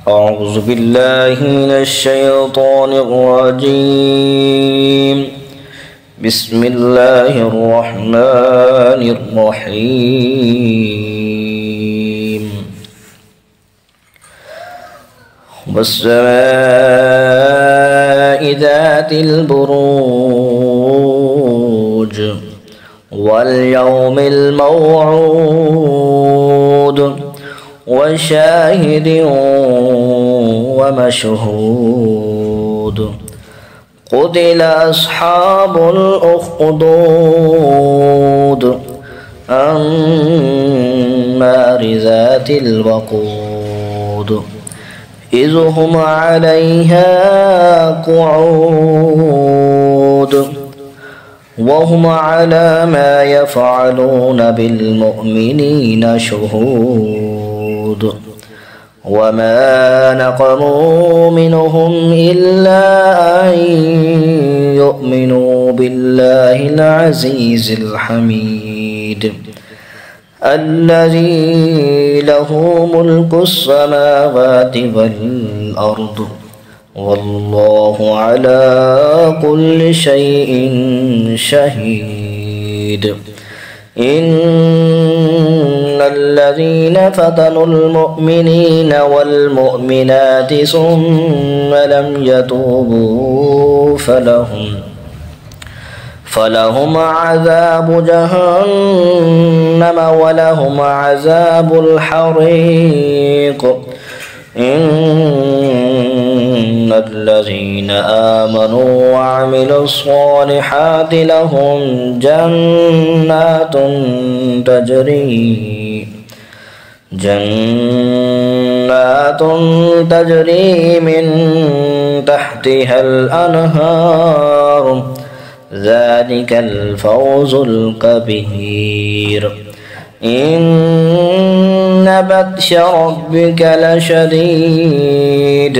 أعوذ بالله من الشيطان الرجيم. بسم الله الرحمن الرحيم. والسماء ذات البروج واليوم الموعود وشاهد ومشهود. قتل أصحاب الأخدود النار ذات الوقود إذ هم عليها قعود وهم على ما يفعلون بالمؤمنين شهود. وما نقموا منهم إلا أن يؤمنوا بالله العزيز الحميد الذي له ملك السماوات والأرض والله على كل شيء شهيد. إن الذين فتنوا المؤمنين والمؤمنات ثم لم يتوبوا فلهم عذاب جهنم ولهم عذاب الحريق. إن الذين آمنوا وعملوا الصالحات لهم جنات تجري من تحتها الأنهار ذلك الفوز الكبير. إن بطش ربك لشديد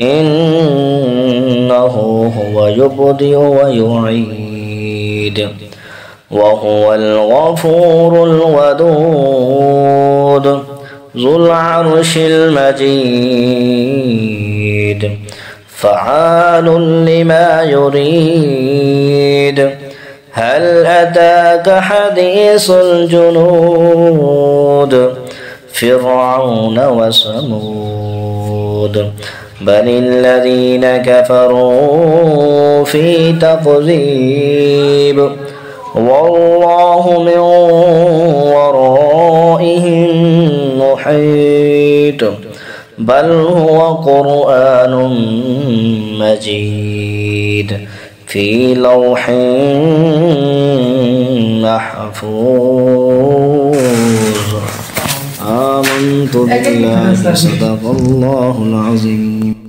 إنه هو يبدئ ويعيد وهو الغفور الودود ذو العرش المجيد فعال لما يريد. هل أتاك حديث الجنود فرعون وثمود بل الذين كفروا في تكذيب والله من ورائهم محيط بل هو قرآن مجيد في لوح محفوظ. آمنت بالله صدق الله العظيم.